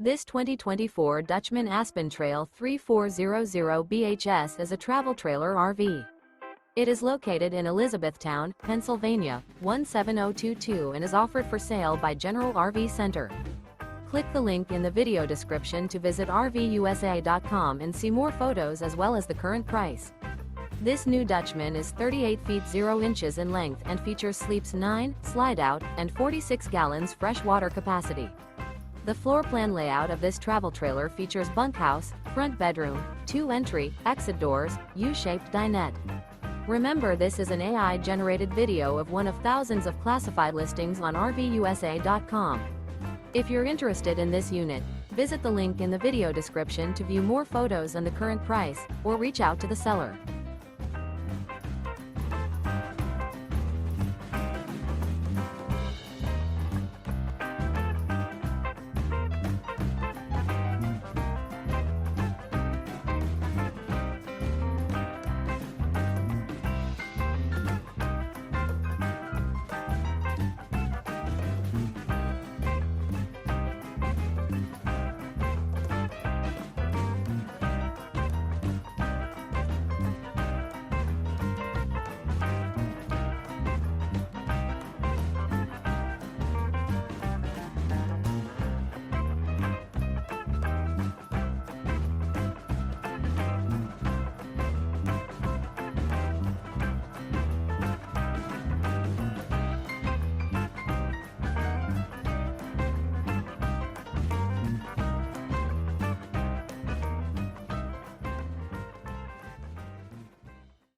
This 2024 Dutchmen Aspen Trail 3400 BHS is a travel trailer RV. It is located in Elizabethtown, Pennsylvania, 17022 and is offered for sale by General RV Center. Click the link in the video description to visit RVUSA.com and see more photos as well as the current price. This new Dutchman is 38 feet 0 inches in length and features sleeps 9, slide-out, and 46 gallons fresh water capacity. The floor plan layout of this travel trailer features bunkhouse, front bedroom, 2 entry, exit doors, U-shaped dinette. Remember, this is an AI-generated video of one of thousands of classified listings on RVUSA.com. If you're interested in this unit, visit the link in the video description to view more photos and the current price, or reach out to the seller.